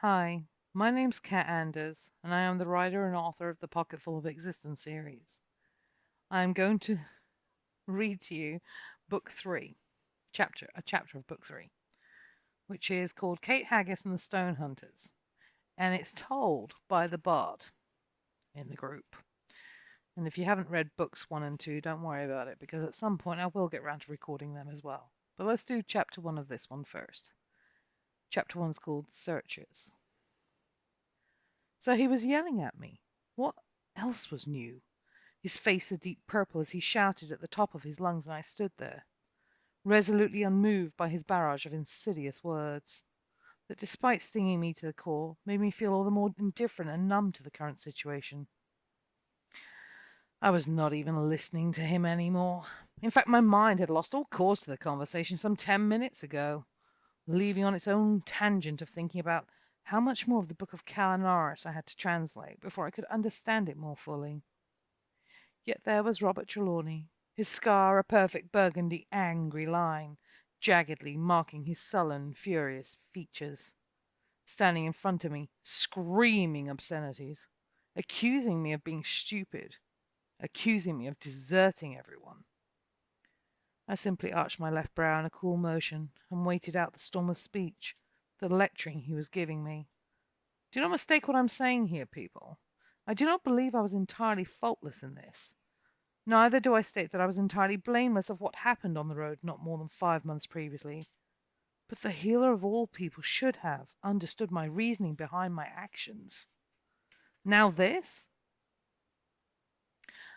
Hi, my name's Kat Anders, and I am the writer and author of the Pocketful of Existence series. I am going to read to you book three, a chapter of book three, which is called Kate Haggis and the Stone Hunters, and it's told by the bard in the group. And if you haven't read books one and two, don't worry about it, because at some point I will get round to recording them as well. But let's do chapter one of this one first. Chapter one's called Searchers. So he was yelling at me. What else was new? His face a deep purple as he shouted at the top of his lungs, and I stood there, resolutely unmoved by his barrage of insidious words, that, despite stinging me to the core, made me feel all the more indifferent and numb to the current situation. I was not even listening to him any more. In fact, my mind had lost all course to the conversation some 10 minutes ago, leaving on its own tangent of thinking about how much more of the Book of Kalinaris I had to translate before I could understand it more fully. Yet there was Robert Trelawney, his scar a perfect burgundy angry line, jaggedly marking his sullen, furious features, standing in front of me, screaming obscenities, accusing me of being stupid, accusing me of deserting everyone. I simply arched my left brow in a cool motion and waited out the storm of speech, the lecturing he was giving me. Do not mistake what I'm saying here, people. I do not believe I was entirely faultless in this. Neither do I state that I was entirely blameless of what happened on the road not more than 5 months previously. But the healer of all people should have understood my reasoning behind my actions. Now this?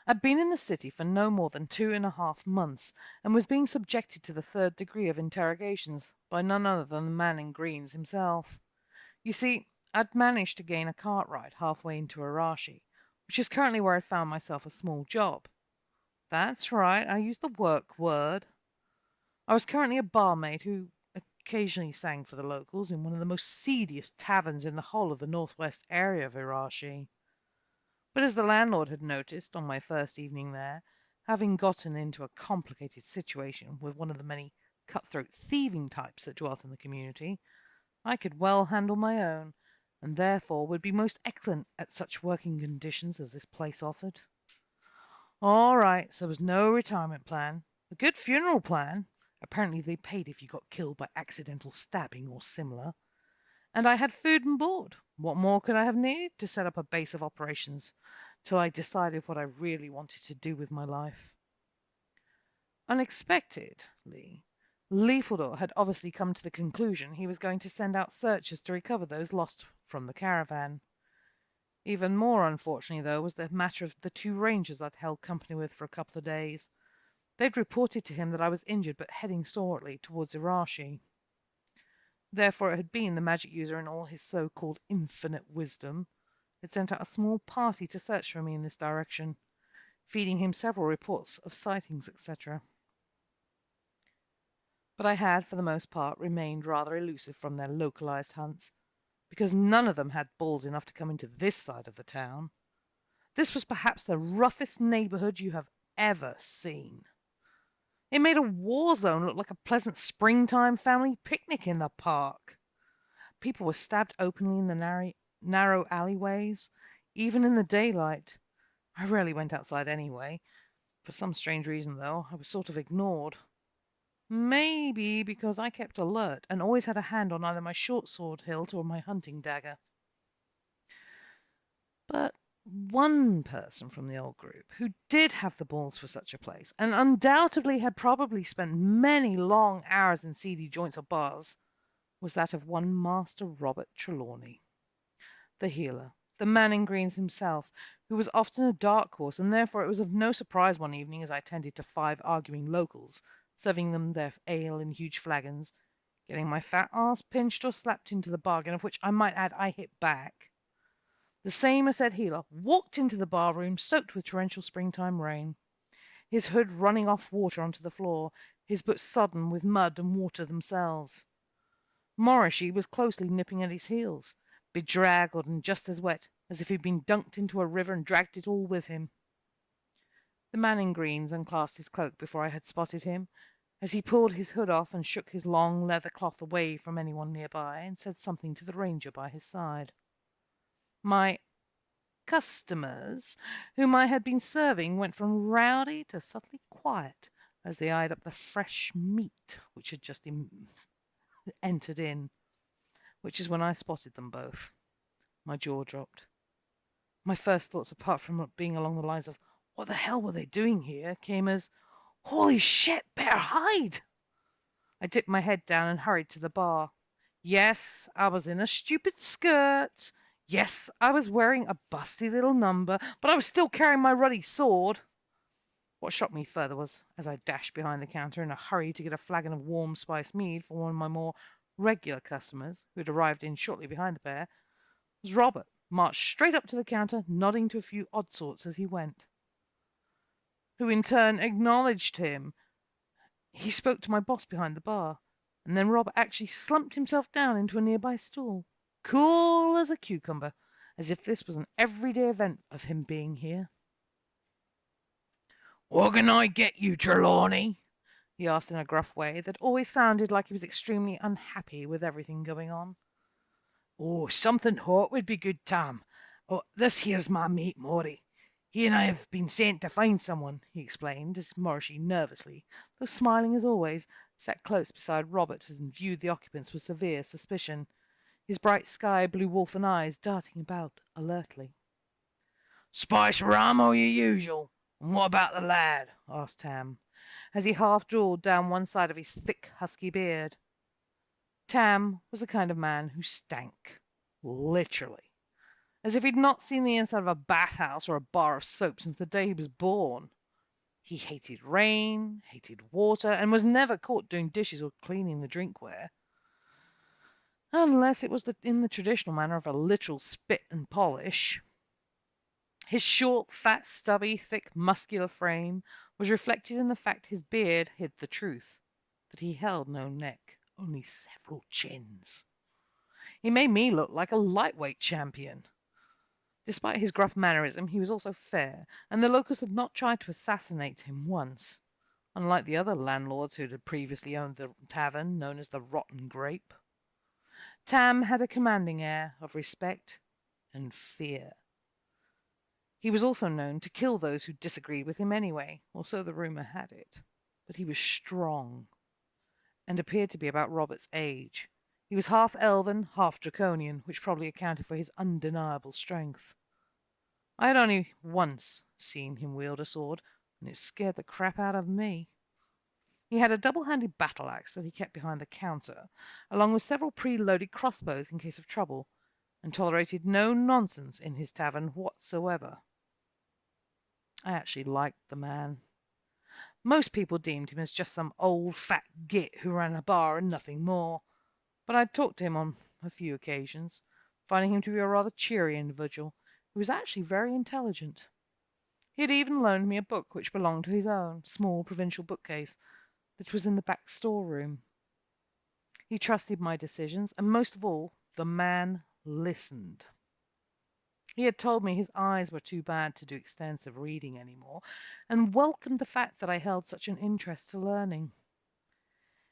I'd been in the city for no more than 2.5 months, and was being subjected to the third degree of interrogations by none other than the man in greens himself. You see, I'd managed to gain a cart ride halfway into Arashi, which is currently where I found myself a small job. That's right, I used the work word. I was currently a barmaid who occasionally sang for the locals in one of the most seediest taverns in the whole of the northwest area of Irashi. But as the landlord had noticed on my first evening there, having gotten into a complicated situation with one of the many cutthroat thieving types that dwelt in the community, I could well handle my own, and therefore would be most excellent at such working conditions as this place offered. All right, so there was no retirement plan. A good funeral plan. Apparently they paid if you got killed by accidental stabbing or similar. And I had food and board. What more could I have needed to set up a base of operations till I decided what I really wanted to do with my life? Unexpectedly, Leafaldor had obviously come to the conclusion he was going to send out searchers to recover those lost from the caravan. Even more unfortunately, though, was the matter of the two rangers I'd held company with for a couple of days. They'd reported to him that I was injured but heading slowly towards Irashi. Therefore it had been the magic user in all his so-called infinite wisdom had sent out a small party to search for me in this direction, feeding him several reports of sightings, etc. But I had, for the most part, remained rather elusive from their localized hunts, because none of them had balls enough to come into this side of the town. This was perhaps the roughest neighborhood you have ever seen. It made a war zone look like a pleasant springtime family picnic in the park. People were stabbed openly in the narrow alleyways, even in the daylight. I rarely went outside anyway. For some strange reason, though, I was sort of ignored. Maybe because I kept alert and always had a hand on either my short sword hilt or my hunting dagger. But one person from the old group who did have the balls for such a place, and undoubtedly had probably spent many long hours in seedy joints or bars, was that of one Master Robert Trelawney, the healer, the man in greens himself, who was often a dark horse, and therefore it was of no surprise one evening as I tended to 5 arguing locals, serving them their ale in huge flagons, getting my fat arse pinched or slapped into the bargain, of which I might add I hit back. The same said healer walked into the bar-room soaked with torrential springtime rain, his hood running off water onto the floor, his boots sodden with mud and water themselves. Morrissey was closely nipping at his heels, bedraggled and just as wet as if he'd been dunked into a river and dragged it all with him. The man in greens unclasped his cloak before I had spotted him, as he pulled his hood off and shook his long leather cloth away from anyone nearby and said something to the ranger by his side. My customers, whom I had been serving, went from rowdy to subtly quiet as they eyed up the fresh meat which had just entered in, which is when I spotted them both. My jaw dropped. My first thoughts, apart from being along the lines of, what the hell were they doing here, came as, holy shit, better hide! I dipped my head down and hurried to the bar. Yes, I was in a stupid skirt. Yes, I was wearing a busty little number, but I was still carrying my ruddy sword. What shocked me further was, as I dashed behind the counter in a hurry to get a flagon of warm spiced mead for one of my more regular customers, who had arrived in shortly behind the pair, was Robert, marched straight up to the counter, nodding to a few odd sorts as he went, who in turn acknowledged him. He spoke to my boss behind the bar, and then Robert actually slumped himself down into a nearby stool, cool as a cucumber, as if this was an everyday event of him being here. "What can I get you, Trelawney?" he asked in a gruff way that always sounded like he was extremely unhappy with everything going on. "Oh, something hot would be good, Tam. Oh, this here's my mate Maury. He and I have been sent to find someone," he explained, as Morrissey nervously, though smiling as always, sat close beside Robert and viewed the occupants with severe suspicion, his bright sky-blue wolfen eyes darting about alertly. "Spice rum or your usual? And what about the lad?" asked Tam, as he half-drawled down one side of his thick, husky beard. Tam was the kind of man who stank, literally, as if he'd not seen the inside of a bathhouse or a bar of soap since the day he was born. He hated rain, hated water, and was never caught doing dishes or cleaning the drinkware, unless it was in the traditional manner of a literal spit and polish. His short, fat, stubby, thick, muscular frame was reflected in the fact his beard hid the truth, that he held no neck, only several chins. He made me look like a lightweight champion. Despite his gruff mannerism, he was also fair, and the locals had not tried to assassinate him once, unlike the other landlords who had previously owned the tavern known as the Rotten Grape. Tam had a commanding air of respect and fear. He was also known to kill those who disagreed with him anyway, or so the rumor had it. But he was strong, and appeared to be about Robert's age. He was half elven, half draconian, which probably accounted for his undeniable strength. I had only once seen him wield a sword, and it scared the crap out of me. He had a double-handed battle-axe that he kept behind the counter, along with several pre-loaded crossbows in case of trouble, and tolerated no nonsense in his tavern whatsoever. I actually liked the man. Most people deemed him as just some old fat git who ran a bar and nothing more, but I'd talked to him on a few occasions, finding him to be a rather cheery individual who was actually very intelligent. He had even loaned me a book which belonged to his own small provincial bookcase that was in the back storeroom. He trusted my decisions, and most of all, the man listened. He had told me his eyes were too bad to do extensive reading anymore, and welcomed the fact that I held such an interest to learning.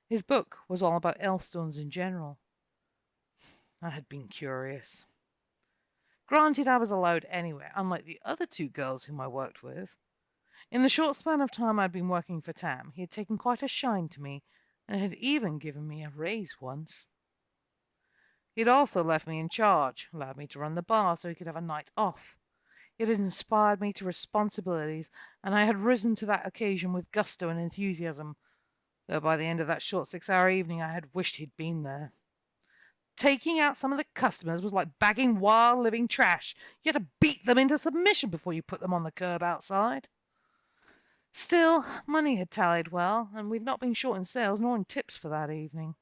His book was all about Elstones in general. I had been curious. Granted, I was allowed anywhere, unlike the other two girls whom I worked with. In the short span of time I'd been working for Tam, he had taken quite a shine to me, and had even given me a raise once. He had also left me in charge, allowed me to run the bar so he could have a night off. It had inspired me to responsibilities, and I had risen to that occasion with gusto and enthusiasm, though by the end of that short 6-hour evening I had wished he'd been there. Taking out some of the customers was like bagging wild living trash. You had to beat them into submission before you put them on the curb outside. Still, money had tallied well, and we'd not been short in sales nor in tips for that evening,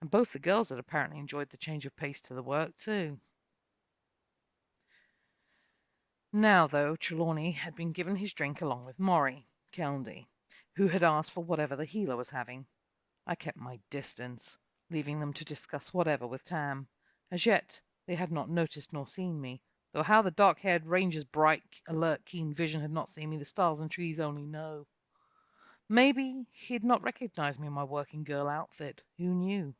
and both the girls had apparently enjoyed the change of pace to the work, too. Now, though, Trelawney had been given his drink along with Maury, Keldy, who had asked for whatever the healer was having. I kept my distance, leaving them to discuss whatever with Tam. As yet, they had not noticed nor seen me, though how the dark-haired ranger's bright, alert, keen vision had not seen me, the stars and trees only know. Maybe he'd not recognized me in my working girl outfit. Who knew?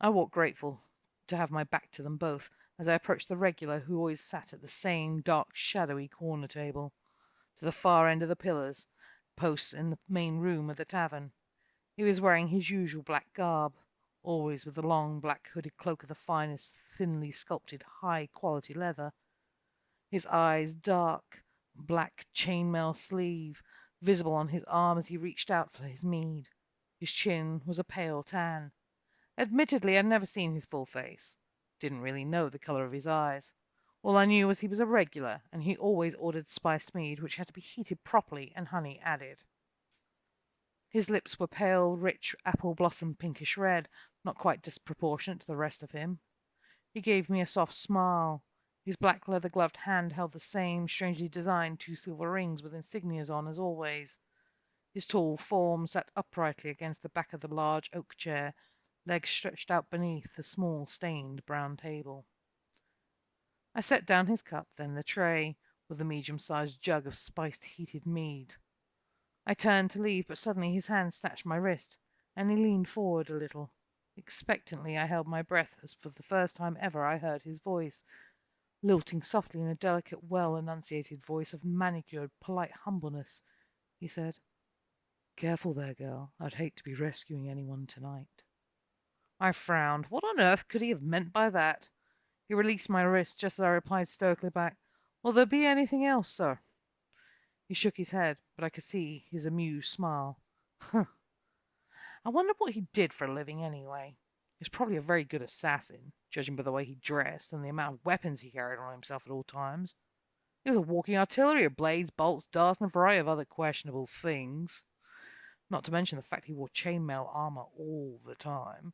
I walked grateful to have my back to them both as I approached the regular who always sat at the same dark, shadowy corner table, to the far end of the pillars, posts in the main room of the tavern. He was wearing his usual black garb, always with the long black hooded cloak of the finest, thinly sculpted, high-quality leather. His eyes dark, black chainmail sleeve, visible on his arm as he reached out for his mead. His chin was a pale tan. Admittedly, I'd never seen his full face. Didn't really know the color of his eyes. All I knew was he was a regular, and he always ordered spiced mead, which had to be heated properly and honey added. His lips were pale, rich, apple blossom pinkish red, not quite disproportionate to the rest of him. He gave me a soft smile. His black leather-gloved hand held the same strangely designed 2 silver rings with insignias on as always. His tall form sat uprightly against the back of the large oak chair, legs stretched out beneath the small stained brown table. I set down his cup, then the tray, with the medium-sized jug of spiced heated mead. I turned to leave, but suddenly his hand snatched my wrist, and he leaned forward a little. Expectantly I held my breath, as for the first time ever I heard his voice, lilting softly in a delicate, well-enunciated voice of manicured, polite humbleness. He said, "Careful there, girl. I'd hate to be rescuing anyone tonight." I frowned. What on earth could he have meant by that? He released my wrist just as I replied stoically back, "Will there be anything else, sir?" He shook his head, but I could see his amused smile. Huh. I wondered what he did for a living anyway. He was probably a very good assassin, judging by the way he dressed and the amount of weapons he carried on himself at all times. He was a walking artillery of blades, bolts, darts, and a variety of other questionable things. Not to mention the fact he wore chainmail armor all the time.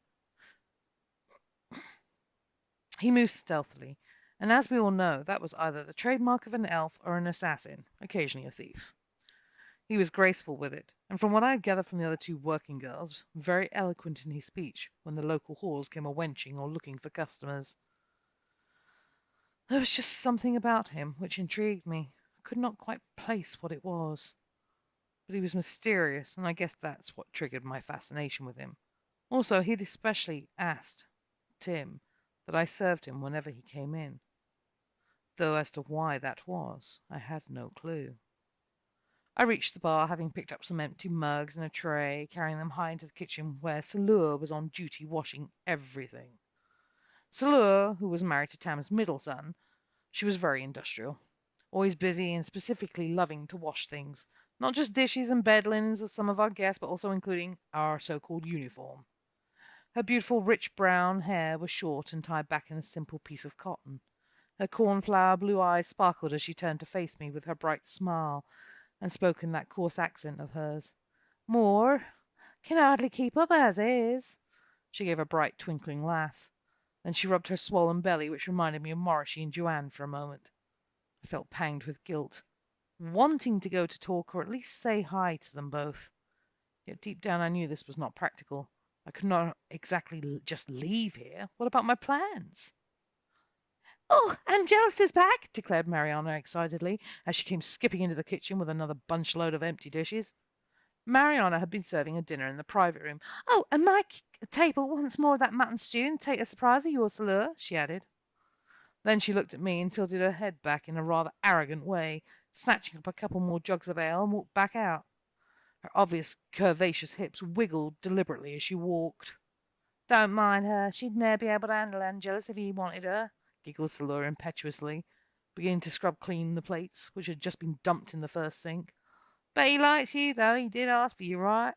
He moved stealthily, and as we all know, that was either the trademark of an elf or an assassin, occasionally a thief. He was graceful with it, and from what I had gathered from the other 2 working girls, very eloquent in his speech when the local whores came a-wenching or looking for customers. There was just something about him which intrigued me. I could not quite place what it was. But he was mysterious, and I guess that's what triggered my fascination with him. Also, he'd especially asked Tim that I served him whenever he came in, though as to why that was, I had no clue. I reached the bar, having picked up some empty mugs and a tray, carrying them high into the kitchen where Salur was on duty washing everything. Salur, who was married to Tam's middle son, she was very industrial, always busy and specifically loving to wash things, not just dishes and bed linens of some of our guests, but also including our so-called uniform. Her beautiful rich brown hair was short and tied back in a simple piece of cotton. Her cornflower blue eyes sparkled as she turned to face me with her bright smile, and spoke in that coarse accent of hers. "More? Can hardly keep up as is." She gave a bright, twinkling laugh. Then she rubbed her swollen belly, which reminded me of Morrissey and Joanne for a moment. I felt panged with guilt, wanting to go to talk or at least say hi to them both. Yet deep down I knew this was not practical. I could not exactly just leave here. What about my plans? "Oh, Angelus is back!" declared Mariana excitedly, as she came skipping into the kitchen with another bunch load of empty dishes. Mariana had been serving a dinner in the private room. "Oh, and my table wants more of that mutton stew and take a surprise of yours, Salur," she added. Then she looked at me and tilted her head back in a rather arrogant way, snatching up a couple more jugs of ale and walked back out. Her obvious curvaceous hips wiggled deliberately as she walked. "Don't mind her. She'd ne'er be able to handle Angelus if he wanted her," giggled Salura impetuously, beginning to scrub clean the plates, which had just been dumped in the first sink. "But he likes you, though. He did ask for you, right?"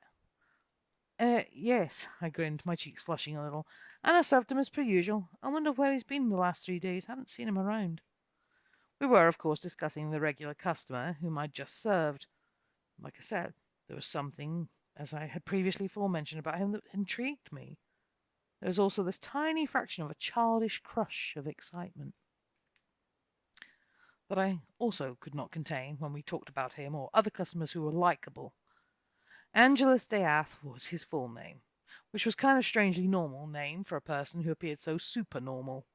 Yes," I grinned, my cheeks flushing a little. "And I served him as per usual. I wonder where he's been the last 3 days. Haven't seen him around." We were, of course, discussing the regular customer whom I'd just served. Like I said, there was something, as I had previously forementioned, about him that intrigued me. There was also this tiny fraction of a childish crush of excitement that I also could not contain when we talked about him or other customers who were likable. Angelus Death was his full name, which was kind of strangely normal name for a person who appeared so super normal.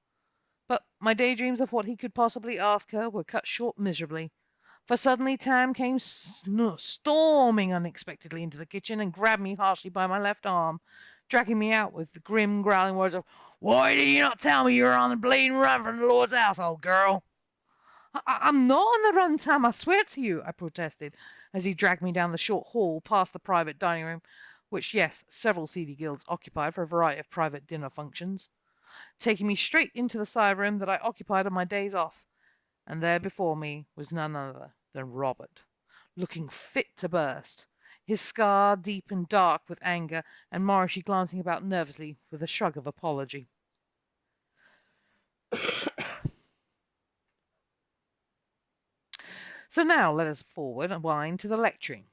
But my daydreams of what he could possibly ask her were cut short miserably. For suddenly Tam came storming unexpectedly into the kitchen and grabbed me harshly by my left arm, dragging me out with the grim, growling words of, "Why did you not tell me you were on the bleeding run from the Lord's house, old girl?" I'm not on the run, Tam, I swear to you, I protested, as he dragged me down the short hall past the private dining room, which, yes, several seedy guilds occupied for a variety of private dinner functions, taking me straight into the side room that I occupied on my days off. And there before me was none other than Robert, looking fit to burst, his scar deep and dark with anger, and Morrissey glancing about nervously with a shrug of apology. So now let us forward and wind to the lecturing.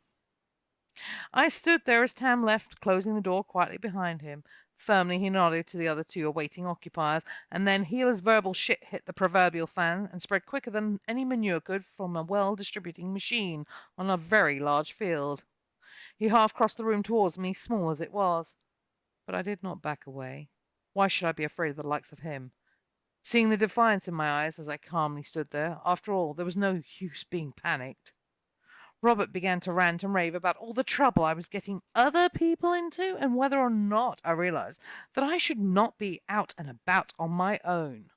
I stood there as Tam left, closing the door quietly behind him. Firmly he nodded to the other two awaiting occupiers, and then Heeler's verbal shit hit the proverbial fan and spread quicker than any manure could from a well-distributing machine on a very large field. He half crossed the room towards me, small as it was. But I did not back away. Why should I be afraid of the likes of him? Seeing the defiance in my eyes as I calmly stood there, after all, there was no use being panicked. Robert began to rant and rave about all the trouble I was getting other people into, and whether or not I realized that I should not be out and about on my own.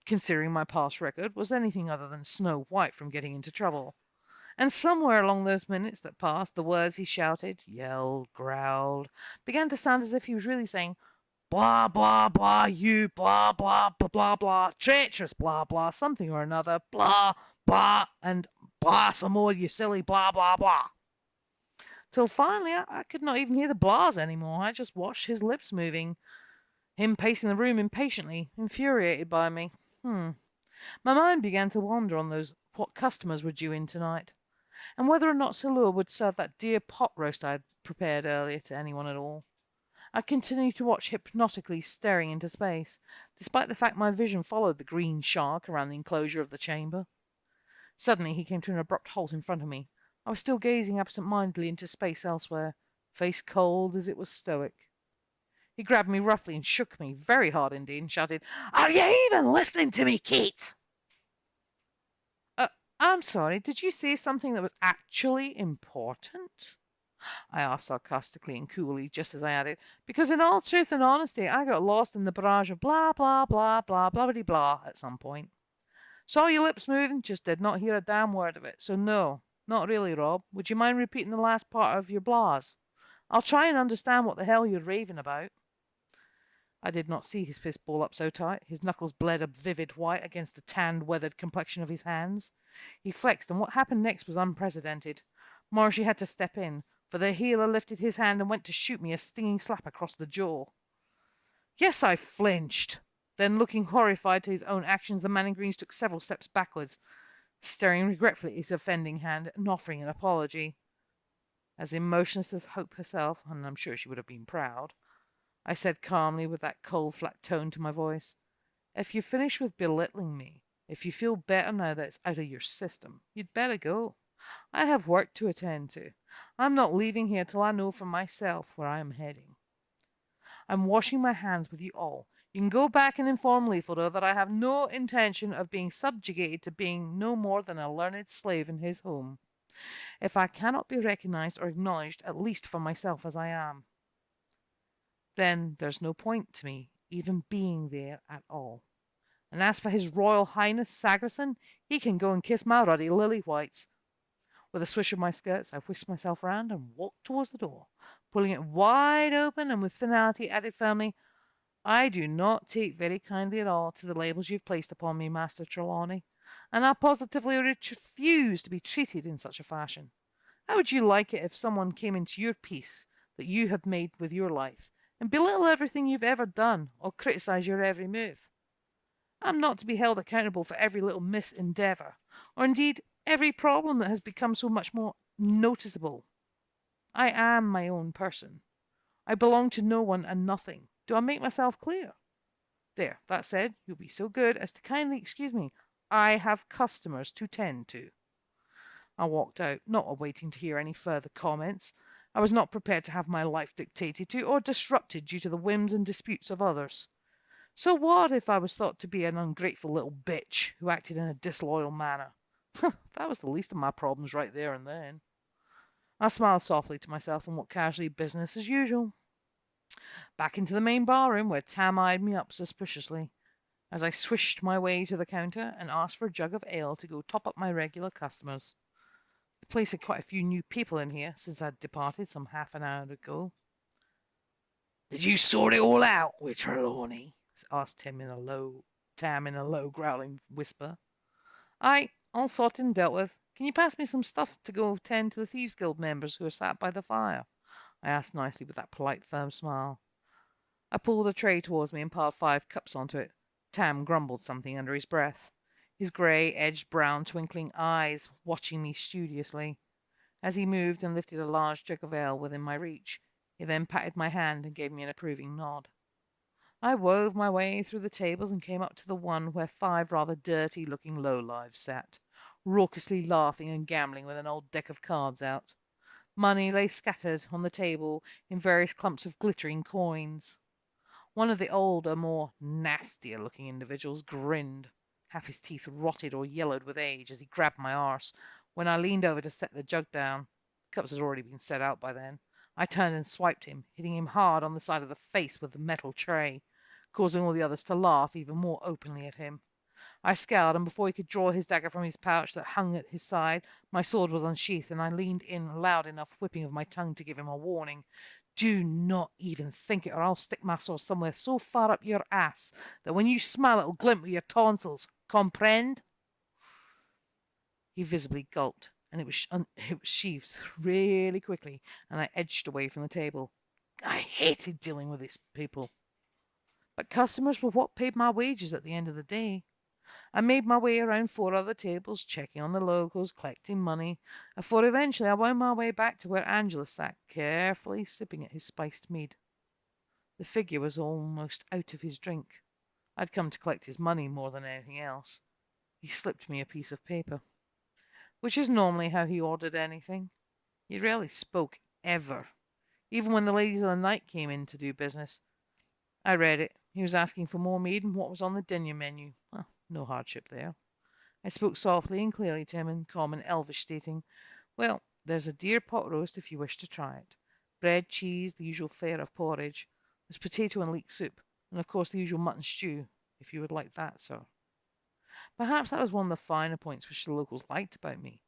Considering my past record was anything other than Snow White from getting into trouble. And somewhere along those minutes that passed, the words he shouted, yelled, growled, began to sound as if he was really saying, blah, blah, blah, you, blah, blah, blah, blah, blah, treacherous, blah, blah, something or another, blah, blah, and blah some more, you silly, blah, blah, blah. Till finally I could not even hear the blahs anymore. I just watched his lips moving, him pacing the room impatiently, infuriated by me. My mind began to wander on what customers were due in tonight, and whether or not Salua would serve that dear pot roast I had prepared earlier to anyone at all. I continued to watch hypnotically, staring into space, despite the fact my vision followed the green shark around the enclosure of the chamber. Suddenly he came to an abrupt halt in front of me. I was still gazing absent-mindedly into space elsewhere, face cold as it was stoic. He grabbed me roughly and shook me, very hard indeed, and shouted, "Are you even listening to me, Kate?" I'm sorry, did you say something that was actually important? I asked sarcastically and coolly, just as I added, because in all truth and honesty, I got lost in the barrage of blah, blah, blah, blah, blah, blah, blah at some point. Saw your lips moving, just did not hear a damn word of it. So no, not really, Rob. Would you mind repeating the last part of your blahs? I'll try and understand what the hell you're raving about. I did not see his fist ball up so tight. His knuckles bled a vivid white against the tanned, weathered complexion of his hands. He flexed, and what happened next was unprecedented. Morrissey had to step in, for the healer lifted his hand and went to shoot me a stinging slap across the jaw. Yes, I flinched. Then, looking horrified to his own actions, the man in green took several steps backwards, staring regretfully at his offending hand and offering an apology. As emotionless as Hope herself, and I'm sure she would have been proud, I said calmly with that cold, flat tone to my voice, "If you finish with belittling me, if you feel better now that it's out of your system, you'd better go. I have work to attend to. I'm not leaving here till I know for myself where I am heading. I'm washing my hands with you all. You can go back and inform Leafelder that I have no intention of being subjugated to being no more than a learned slave in his home, if I cannot be recognized or acknowledged at least for myself as I am. Then there's no point to me even being there at all. And as for his Royal Highness Sagerson, he can go and kiss my ruddy lily whites." With a swish of my skirts, I whisked myself round and walked towards the door, pulling it wide open, and with finality added firmly, "I do not take very kindly at all to the labels you've placed upon me, Master Trelawney, and I positively refuse to be treated in such a fashion. How would you like it if someone came into your peace that you have made with your life, and belittle everything you've ever done, or criticize your every move? I'm not to be held accountable for every little misendeavor, or indeed every problem that has become so much more noticeable. I am my own person. I belong to no one and nothing. Do I make myself clear? There, that said, you'll be so good as to kindly excuse me. I have customers to tend to." I walked out, not awaiting to hear any further comments. I was not prepared to have my life dictated to or disrupted due to the whims and disputes of others. So what if I was thought to be an ungrateful little bitch who acted in a disloyal manner? That was the least of my problems right there and then. I smiled softly to myself and walked casually business as usual. Back into the main barroom where Tam eyed me up suspiciously as I swished my way to the counter and asked for a jug of ale to go top up my regular customers. The place had quite a few new people in here since I'd departed some half an hour ago. Did you sort it all out with Trelawney? Asked Tam in a low, growling whisper. Aye, all sorted and dealt with. Can you pass me some stuff to go tend to the Thieves' Guild members who are sat by the fire? I asked nicely with that polite, firm smile. I pulled a tray towards me and piled 5 cups onto it. Tam grumbled something under his breath, his grey-edged brown twinkling eyes watching me studiously. As he moved and lifted a large jug of ale within my reach, he then patted my hand and gave me an approving nod. I wove my way through the tables and came up to the one where 5 rather dirty-looking lowlives sat, raucously laughing and gambling with an old deck of cards out. Money lay scattered on the table in various clumps of glittering coins. One of the older, more nastier-looking individuals grinned, half his teeth rotted or yellowed with age, as he grabbed my arse. When I leaned over to set the jug down, the cups had already been set out by then, I turned and swiped him, hitting him hard on the side of the face with the metal tray, causing all the others to laugh even more openly at him. I scowled, and before he could draw his dagger from his pouch that hung at his side, my sword was unsheathed, and I leaned in loud enough, whipping of my tongue to give him a warning. Do not even think it, or I'll stick my sword somewhere so far up your ass that when you smile it'll glint with your tonsils. Comprehend? He visibly gulped, and it was sheathed really quickly, and I edged away from the table. I hated dealing with these people. But customers were what paid my wages at the end of the day. I made my way around 4 other tables, checking on the locals, collecting money, before eventually I wound my way back to where Angela sat, carefully sipping at his spiced mead. The figure was almost out of his drink. I'd come to collect his money more than anything else. He slipped me a piece of paper, which is normally how he ordered anything. He rarely spoke, ever, even when the ladies of the night came in to do business. I read it. He was asking for more mead and what was on the dinner menu. Well, no hardship there. I spoke softly and clearly to him in common Elvish, stating, well, there's a deer pot roast if you wish to try it. Bread, cheese, the usual fare of porridge. There's potato and leek soup, and of course the usual mutton stew, if you would like that, sir. Perhaps that was one of the finer points which the locals liked about me,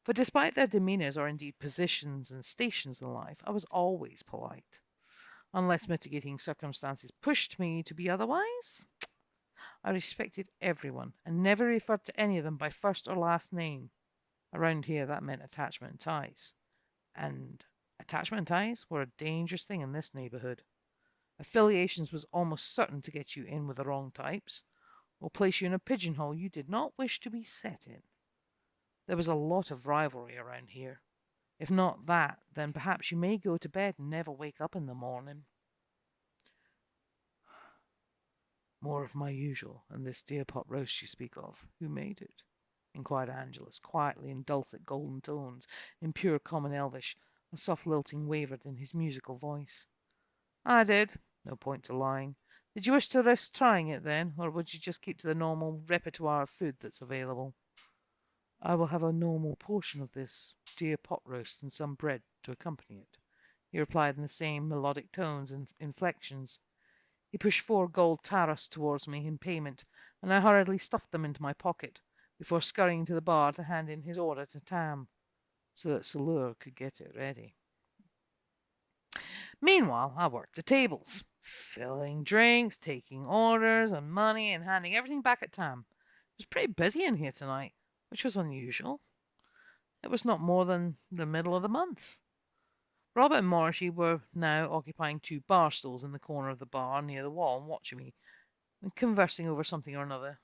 for despite their demeanours or indeed positions and stations in life, I was always polite. Unless mitigating circumstances pushed me to be otherwise, I respected everyone and never referred to any of them by first or last name. Around here, that meant attachment and ties. And attachment and ties were a dangerous thing in this neighbourhood. Affiliations was almost certain to get you in with the wrong types, or place you in a pigeonhole you did not wish to be set in. There was a lot of rivalry around here. If not that, then perhaps you may go to bed and never wake up in the morning. More of my usual, and this deer pot roast you speak of. Who made it? Inquired Angelus, quietly in dulcet golden tones, in pure common Elvish. A soft lilting wavered in his musical voice. I did. No point to lying. Did you wish to risk trying it, then, or would you just keep to the normal repertoire of food that's available? I will have a normal portion of this deer pot roast and some bread to accompany it, he replied in the same melodic tones and inflections. He pushed 4 gold taras towards me in payment, and I hurriedly stuffed them into my pocket, before scurrying to the bar to hand in his order to Tam, so that Salur could get it ready. Meanwhile, I worked the tables, filling drinks, taking orders and money, and handing everything back at Tam. It was pretty busy in here tonight, which was unusual. It was not more than the middle of the month. Robert and Morrissey were now occupying 2 bar stools in the corner of the bar near the wall and watching me, and conversing over something or another,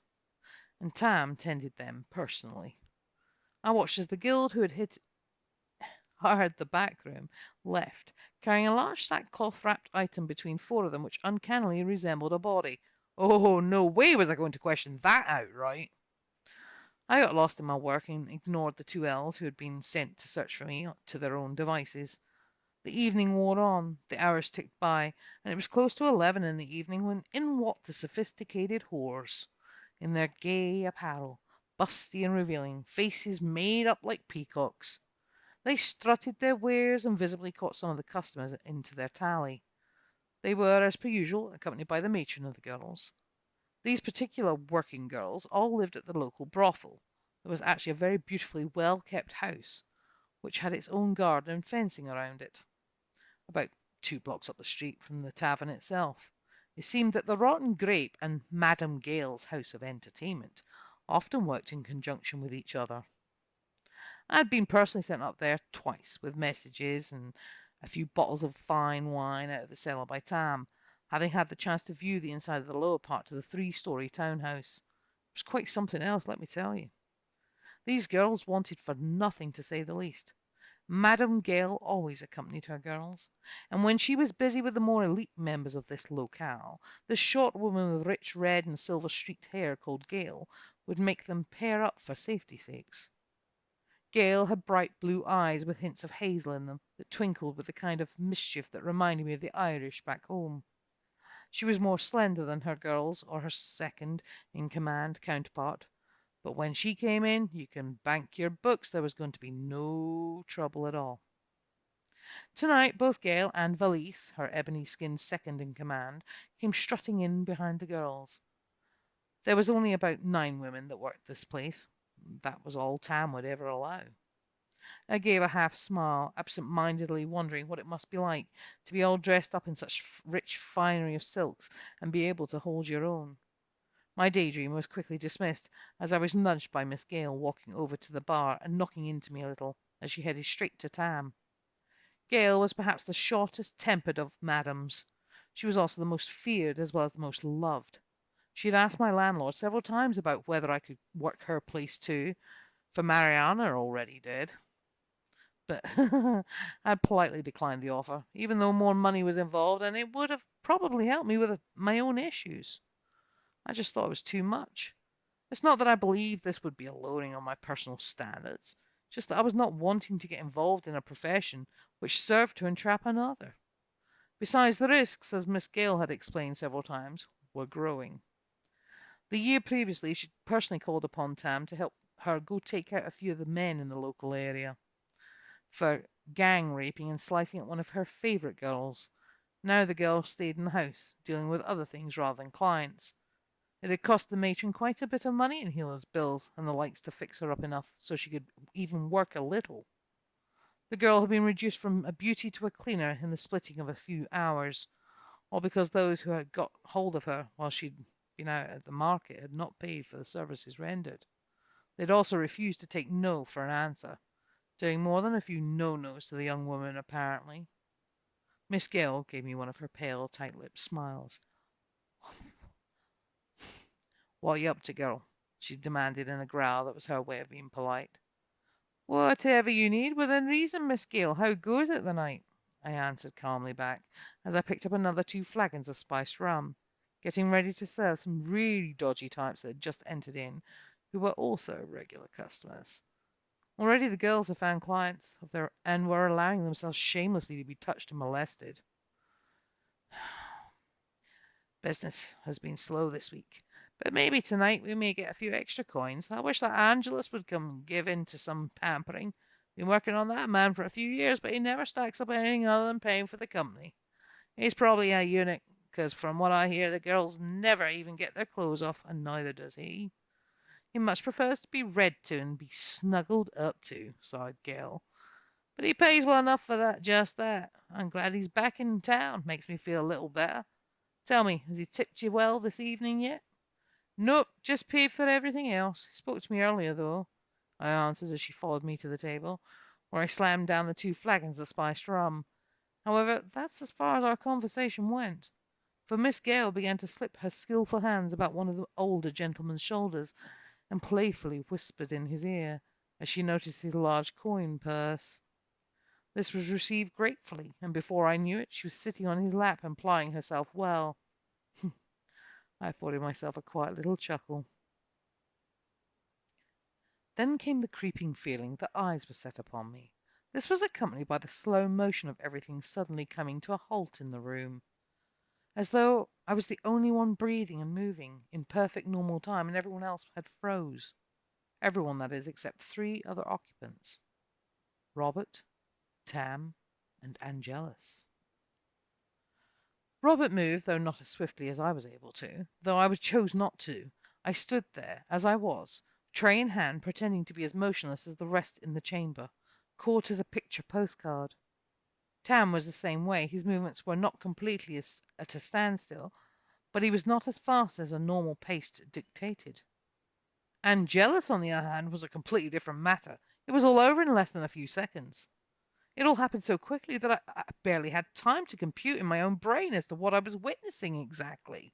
and Tam tended them personally. I watched as the guild who had hired the back room left, carrying a large sackcloth-wrapped item between 4 of them which uncannily resembled a body. Oh, no way was I going to question that outright. I got lost in my work and ignored the 2 elves who had been sent to search for me to their own devices. The evening wore on, the hours ticked by, and it was close to 11 in the evening when in walked the sophisticated whores, in their gay apparel, busty and revealing, faces made up like peacocks. They strutted their wares and visibly caught some of the customers into their tally. They were, as per usual, accompanied by the matron of the girls. These particular working girls all lived at the local brothel. It was actually a very beautifully well-kept house, which had its own garden and fencing around it, about 2 blocks up the street from the tavern itself. It seemed that the Rotten Grape and Madame Gale's house of entertainment often worked in conjunction with each other. I had been personally sent up there twice with messages and a few bottles of fine wine out of the cellar by Tam, having had the chance to view the inside of the lower part of the 3-story townhouse. It was quite something else, let me tell you. These girls wanted for nothing, to say the least. Madame Gale always accompanied her girls, and when she was busy with the more elite members of this locale, the short woman with rich red and silver streaked hair called Gale would make them pair up for safety's sakes. Gale had bright blue eyes with hints of hazel in them that twinkled with the kind of mischief that reminded me of the Irish back home. She was more slender than her girls or her second in command counterpart, but when she came in, you can bank your books there was going to be no trouble at all. Tonight both Gale and Valise, her ebony-skinned second in command, came strutting in behind the girls. There was only about 9 women that worked this place. That was all Tam would ever allow. I gave a half smile, absent-mindedly wondering what it must be like to be all dressed up in such rich finery of silks and be able to hold your own. My daydream was quickly dismissed as I was nudged by Miss Gale walking over to the bar and knocking into me a little as she headed straight to Tam. Gale was perhaps the shortest tempered of madams. She was also the most feared as well as the most loved. She had asked my landlord several times about whether I could work her place too, for Mariana already did. But I politely declined the offer, even though more money was involved and it would have probably helped me with my own issues. I just thought it was too much. It's not that I believed this would be a lowering on my personal standards, just that I was not wanting to get involved in a profession which served to entrap another. Besides, the risks, as Miss Gale had explained several times, were growing. The year previously, she'd personally called upon Tam to help her go take out a few of the men in the local area for gang raping and slicing at one of her favourite girls. Now the girl stayed in the house, dealing with other things rather than clients. It had cost the matron quite a bit of money in healers' bills and the likes to fix her up enough so she could even work a little. The girl had been reduced from a beauty to a cleaner in the splitting of a few hours, all because those who had got hold of her while she'd been out at the market had not paid for the services rendered. They'd also refused to take no for an answer, doing more than a few no-nos to the young woman, apparently. Miss Gale gave me one of her pale, tight-lipped smiles. "What you up to, girl?" she demanded in a growl that was her way of being polite. "Whatever you need, within reason, Miss Gale. How goes it the night?" I answered calmly back, as I picked up another 2 flagons of spiced rum, getting ready to serve some really dodgy types that had just entered in, who were also regular customers. Already the girls had found clients of their and were allowing themselves shamelessly to be touched and molested. Business has been slow this week, but maybe tonight we may get a few extra coins. I wish that Angelus would come and give in to some pampering. Been working on that man for a few years, but he never stacks up anything other than paying for the company. He's probably a eunuch, because from what I hear, the girls never even get their clothes off, and neither does he. He much prefers to be read to and be snuggled up to," sighed Gale. "But he pays well enough for that, just that. I'm glad he's back in town. Makes me feel a little better. Tell me, has he tipped you well this evening yet?" "Nope, just paid for everything else. He spoke to me earlier, though," I answered as she followed me to the table, where I slammed down the 2 flagons of spiced rum. However, that's as far as our conversation went, for Miss Gale began to slip her skilful hands about one of the older gentleman's shoulders and playfully whispered in his ear, as she noticed his large coin purse. This was received gratefully, and before I knew it, she was sitting on his lap and plying herself well. I afforded myself a quiet little chuckle. Then came the creeping feeling that eyes were set upon me. This was accompanied by the slow motion of everything suddenly coming to a halt in the room, as though I was the only one breathing and moving in perfect normal time and everyone else had froze. Everyone, that is, except 3 other occupants: Robert, Tam, and Angelus. Robert moved, though not as swiftly as I was able to, though I chose not to. I stood there, as I was, tray in hand, pretending to be as motionless as the rest in the chamber, caught as a picture postcard. Tam was the same way. His movements were not completely at a standstill, but he was not as fast as a normal pace dictated. Angelus, on the other hand, was a completely different matter. It was all over in less than a few seconds. It all happened so quickly that I barely had time to compute in my own brain as to what I was witnessing exactly.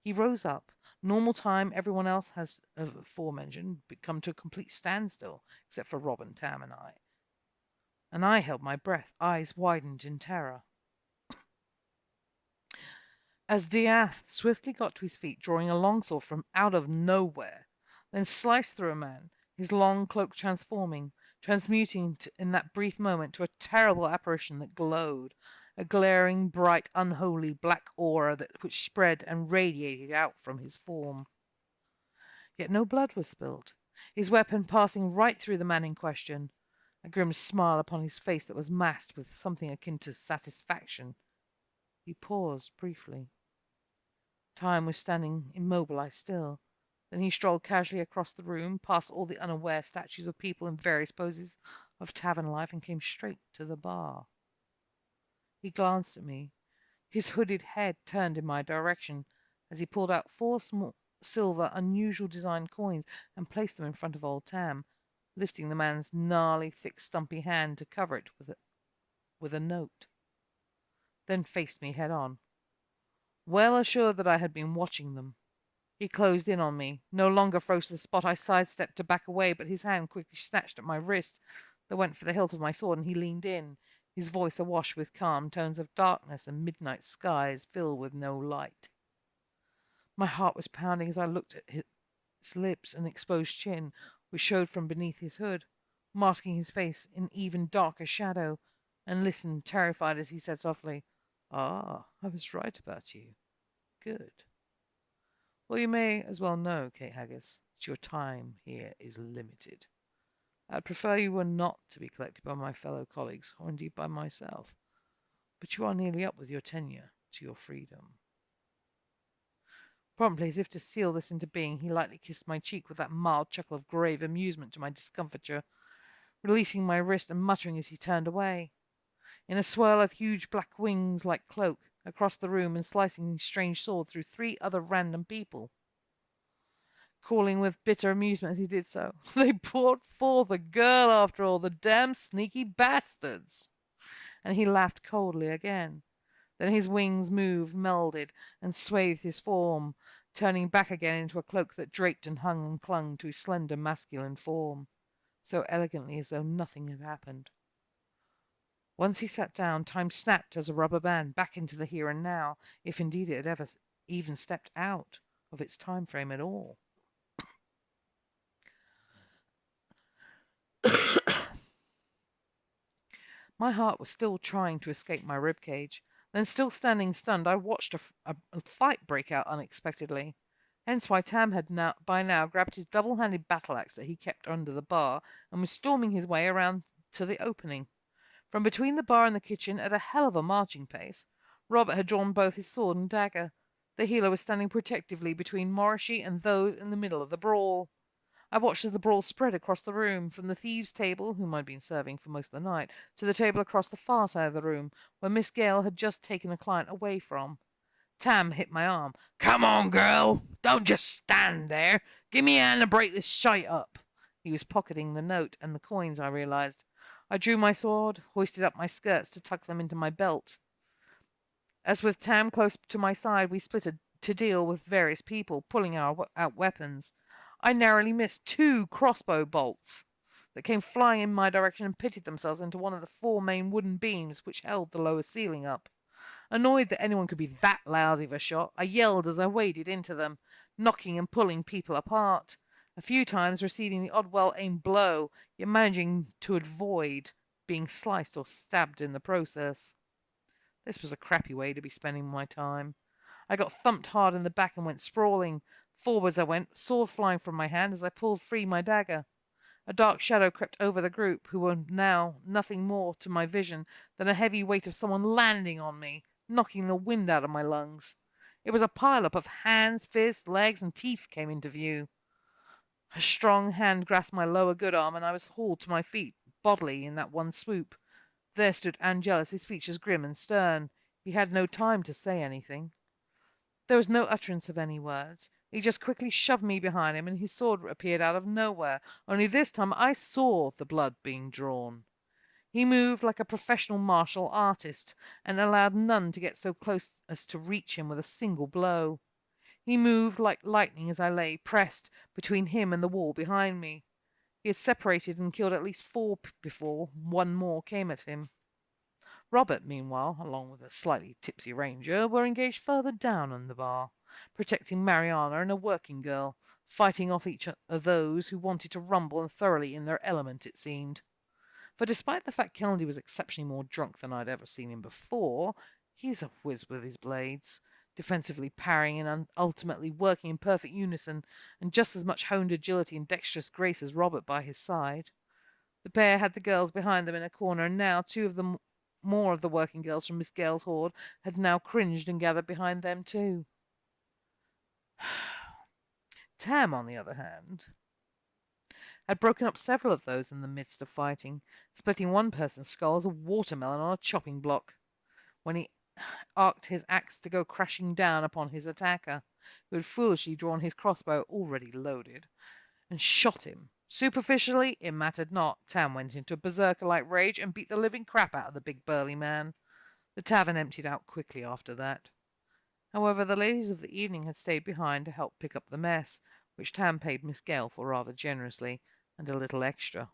He rose up. Normal time, everyone else has, aforementioned, come to a complete standstill, except for Robin, Tam, and I. And I held my breath, eyes widened in terror. As Diath swiftly got to his feet, drawing a longsword from out of nowhere, then sliced through a man, his long cloak transmuting in that brief moment to a terrible apparition that glowed, a glaring, bright, unholy black aura which spread and radiated out from his form. Yet no blood was spilled, his weapon passing right through the man in question, a grim smile upon his face that was masked with something akin to satisfaction. He paused briefly. Time was standing immobilized still. Then he strolled casually across the room, past all the unaware statues of people in various poses of tavern life, and came straight to the bar. He glanced at me, his hooded head turned in my direction, as he pulled out 4 small silver, unusual design coins and placed them in front of old Tam, lifting the man's gnarly, thick, stumpy hand to cover it with a note. Then faced me head on, well assured that I had been watching them. He closed in on me, no longer froze to the spot. I sidestepped to back away, but his hand quickly snatched at my wrist, that went for the hilt of my sword, and he leaned in, his voice awash with calm tones of darkness and midnight skies filled with no light. My heart was pounding as I looked at his lips and exposed chin, which showed from beneath his hood, masking his face in even darker shadow, and listened, terrified, as he said softly, "Ah, I was right about you. Good. Well, you may as well know, Kate Haggis, that your time here is limited. I'd prefer you were not to be collected by my fellow colleagues, or indeed by myself, but you are nearly up with your tenure to your freedom." Promptly, as if to seal this into being, he lightly kissed my cheek with that mild chuckle of grave amusement to my discomfiture, releasing my wrist and muttering as he turned away, in a swirl of huge black wings like cloak, across the room and slicing his strange sword through 3 other random people, calling with bitter amusement as he did so, "They brought forth a girl after all, the damn sneaky bastards!" And he laughed coldly again. Then his wings moved, melded, and swathed his form, turning back again into a cloak that draped and hung and clung to his slender masculine form, so elegantly as though nothing had happened. Once he sat down, time snapped as a rubber band back into the here and now, if indeed it had ever even stepped out of its time frame at all. My heart was still trying to escape my rib cage. Then, still standing stunned, I watched a fight break out unexpectedly. Hence why Tam had by now grabbed his double-handed battle-axe that he kept under the bar and was storming his way around to the opening. From between the bar and the kitchen, at a hell of a marching pace, Robert had drawn both his sword and dagger. The healer was standing protectively between Morrissey and those in the middle of the brawl. I watched as the brawl spread across the room, from the thieves' table, whom I'd been serving for most of the night, to the table across the far side of the room, where Miss Gale had just taken a client away from. Tam hit my arm. "Come on, girl! Don't just stand there! Give me a hand to break this shite up!" He was pocketing the note and the coins, I realized. I drew my sword, hoisted up my skirts to tuck them into my belt. As with Tam close to my side, we split to deal with various people, pulling out weapons. I narrowly missed 2 crossbow bolts that came flying in my direction and pitted themselves into one of the 4 main wooden beams which held the lower ceiling up. Annoyed that anyone could be that lousy of a shot, I yelled as I waded into them, knocking and pulling people apart, a few times receiving the odd well-aimed blow, yet managing to avoid being sliced or stabbed in the process. This was a crappy way to be spending my time. I got thumped hard in the back and went sprawling, Forwards I went, sword flying from my hand as I pulled free my dagger. A dark shadow crept over the group, who were now nothing more to my vision than a heavy weight of someone landing on me, knocking the wind out of my lungs. It was a pile-up of hands, fists, legs, and teeth came into view. A strong hand grasped my lower good arm, and I was hauled to my feet bodily in that one swoop. There stood Angelus, his features grim and stern. He had no time to say anything. There was no utterance of any words. He just quickly shoved me behind him, and his sword appeared out of nowhere. Only this time I saw the blood being drawn. He moved like a professional martial artist, and allowed none to get so close as to reach him with a single blow. He moved like lightning as I lay, pressed between him and the wall behind me. He had separated and killed at least four before one more came at him. Robert, meanwhile, along with a slightly tipsy ranger, were engaged further down in the bar, protecting Mariana and a working girl, fighting off each of those who wanted to rumble and thoroughly in their element, it seemed. For despite the fact Kennedy was exceptionally more drunk than I'd ever seen him before, he's a whiz with his blades, defensively parrying and ultimately working in perfect unison, and just as much honed agility and dexterous grace as Robert by his side. The pair had the girls behind them in a corner, and now two of them more of the working girls from Miss Gale's horde had now cringed and gathered behind them too. Tam, on the other hand, had broken up several of those in the midst of fighting, splitting one person's skull as a watermelon on a chopping block, when he arced his axe to go crashing down upon his attacker, who had foolishly drawn his crossbow already loaded, and shot him. Superficially, it mattered not. Tam went into a berserker-like rage and beat the living crap out of the big burly man. The tavern emptied out quickly after that. However, the ladies of the evening had stayed behind to help pick up the mess, which Tam paid Miss Gale for rather generously, and a little extra.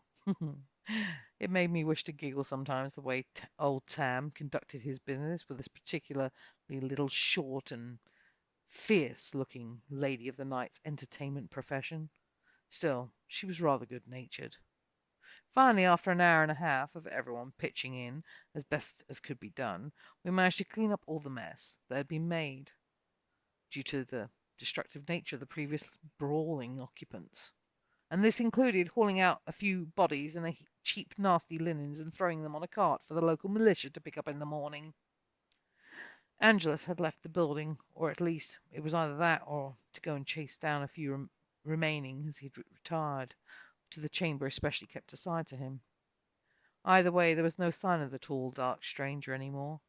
It made me wish to giggle sometimes the way old Tam conducted his business with this particularly little short and fierce-looking lady of the night's entertainment profession. Still, she was rather good-natured. Finally, after an hour and a half of everyone pitching in as best as could be done, we managed to clean up all the mess that had been made due to the destructive nature of the previous brawling occupants. And this included hauling out a few bodies and the cheap, nasty linens and throwing them on a cart for the local militia to pick up in the morning. Angelus had left the building, or at least it was either that or to go and chase down a few remaining as he'd retired to the chamber especially kept aside to him. Either way, there was no sign of the tall, dark stranger any more,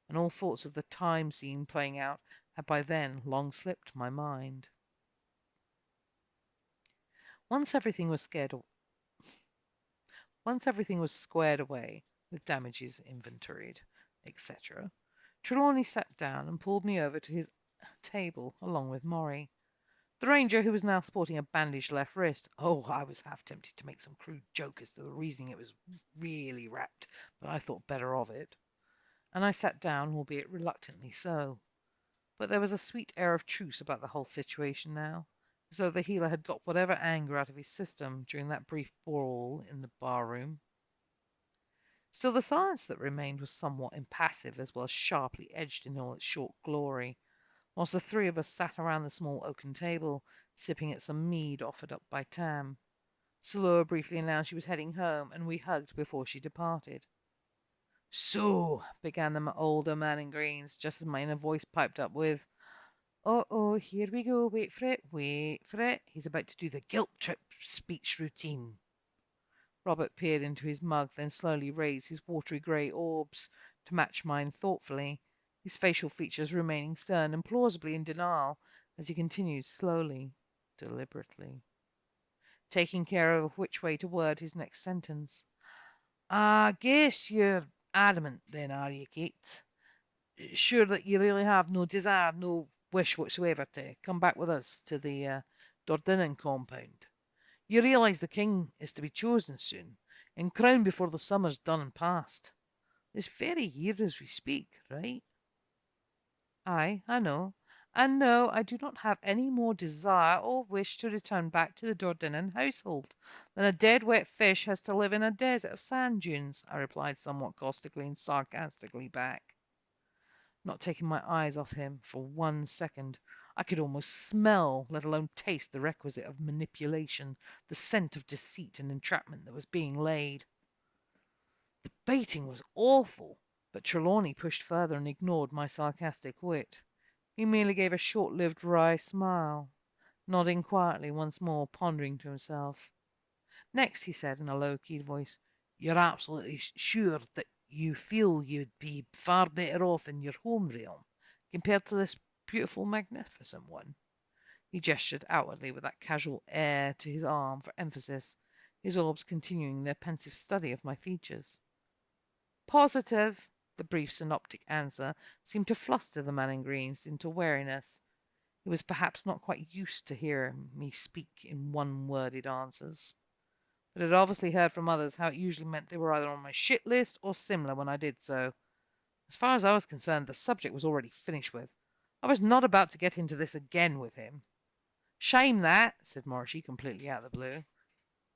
and all thoughts of the time scene playing out had by then long slipped my mind. Once everything was squared away, with damages inventoried, etc., Trelawney sat down and pulled me over to his table along with Maury. The ranger, who was now sporting a bandaged left wrist. Oh, I was half tempted to make some crude joke as to the reasoning it was really wrapped, but I thought better of it, and I sat down, albeit reluctantly so. But there was a sweet air of truce about the whole situation now, as though the healer had got whatever anger out of his system during that brief brawl in the bar-room. Still, the silence that remained was somewhat impassive as well as sharply edged in all its short glory, whilst the three of us sat around the small oaken table, sipping at some mead offered up by Tam. Salua briefly announced she was heading home, and we hugged before she departed. So, began the older man in greens, just as my inner voice piped up with, "Oh, here we go, wait for it. He's about to do the guilt trip speech routine." Robert peered into his mug, then slowly raised his watery grey orbs to match mine thoughtfully, his facial features remaining stern and plausibly in denial as he continued slowly, deliberately, taking care of which way to word his next sentence. "I guess you're adamant then, are you, Kate? Sure that you really have no desire, no wish whatsoever to come back with us to the Dordinan compound? You realise the king is to be chosen soon, and crowned before the summer's done and past. This very year as we speak, right?" "Aye, I know. And no, I do not have any more desire or wish to return back to the Dordinan household than a dead wet fish has to live in a desert of sand dunes," I replied somewhat caustically and sarcastically back, not taking my eyes off him for 1 second. I could almost smell, let alone taste, the requisite of manipulation, the scent of deceit and entrapment that was being laid. The baiting was awful, but Trelawney pushed further and ignored my sarcastic wit. He merely gave a short-lived wry smile, nodding quietly once more, pondering to himself. Next, he said in a low-keyed voice, "You're absolutely sure that you feel you'd be far better off in your home realm compared to this beautiful, magnificent one?" He gestured outwardly with that casual air to his arm for emphasis, his orbs continuing their pensive study of my features. "Positive." The brief synoptic answer seemed to fluster the man in green into wariness. He was perhaps not quite used to hearing me speak in one-worded answers, but had obviously heard from others how it usually meant they were either on my shit list or similar when I did so. As far as I was concerned, the subject was already finished with. I was not about to get into this again with him. "Shame that," said Morrissey, completely out of the blue,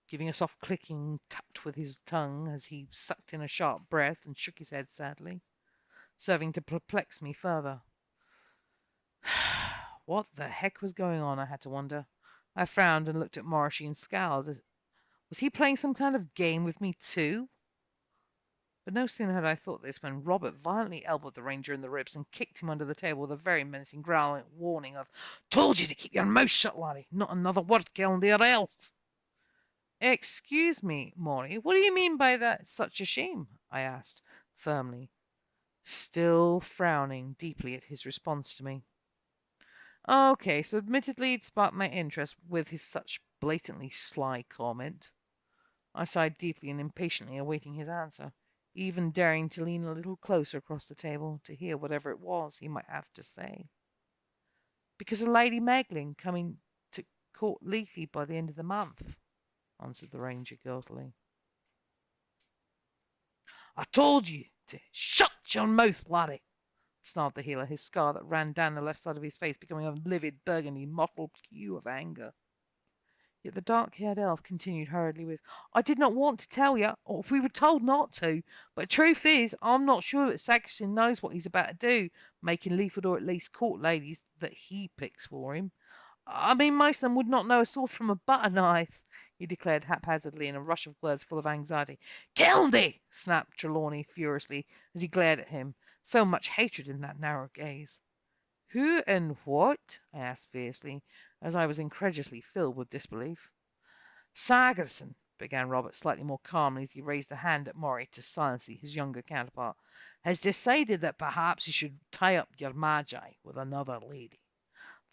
giving a soft clicking tap with his tongue as he sucked in a sharp breath and shook his head sadly, serving to perplex me further. What the heck was going on, I had to wonder. I frowned and looked at Morrissey and scowled. Was he playing some kind of game with me too? But no sooner had I thought this when Robert violently elbowed the ranger in the ribs and kicked him under the table with a very menacing growl and warning of, "Told you to keep your mouth shut, laddie. Not another word, Gildy, or else." "Excuse me, Maury, what do you mean by that? Such a shame?" I asked, firmly, still frowning deeply at his response to me. Okay, so admittedly it sparked my interest with his such blatantly sly comment. I sighed deeply and impatiently awaiting his answer, even daring to lean a little closer across the table to hear whatever it was he might have to say. "Because of Lady Magdalen coming to Court Leafy by the end of the month," answered the ranger guiltily. "I told you to shut your mouth, laddie," snarled the healer, his scar that ran down the left side of his face becoming a livid burgundy mottled hue of anger. Yet the dark-haired elf continued hurriedly with, "I did not want to tell you, or we were told not to, but the truth is, I'm not sure that Sackerson knows what he's about to do, making Leaford or at least court ladies that he picks for him. I mean, most of them would not know a sword from a butter knife," he declared haphazardly in a rush of words full of anxiety. "Gildy!" snapped Trelawney furiously as he glared at him, so much hatred in that narrow gaze. "Who and what?" I asked fiercely, as I was incredulously filled with disbelief. "Sagerson," began Robert slightly more calmly as he raised a hand at Maury to silence his younger counterpart, "has decided that perhaps he should tie up your Magi with another lady.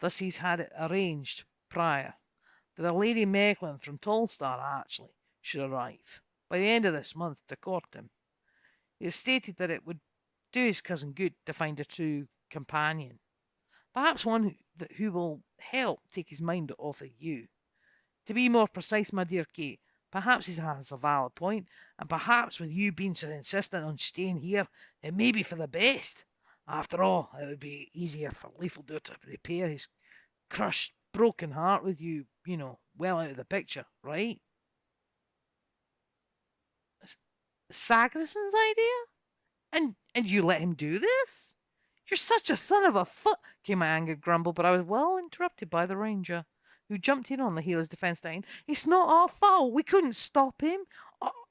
Thus he's had it arranged prior that a Lady Meghlin from Tolstar actually should arrive by the end of this month to court him. He has stated that it would do his cousin good to find a true companion. Perhaps one who will help take his mind off of you. To be more precise, my dear Kate, perhaps he has a valid point, and perhaps with you being so insistent on staying here, it may be for the best. After all, it would be easier for Leafledore to repair his crushed, broken heart with you, well out of the picture, right?" "Sagerson's idea? And you let him do this? You're such a son of a foot," came my angered grumble, but I was well interrupted by the ranger, who jumped in on the healer's defence, saying, "It's not our fault. We couldn't stop him.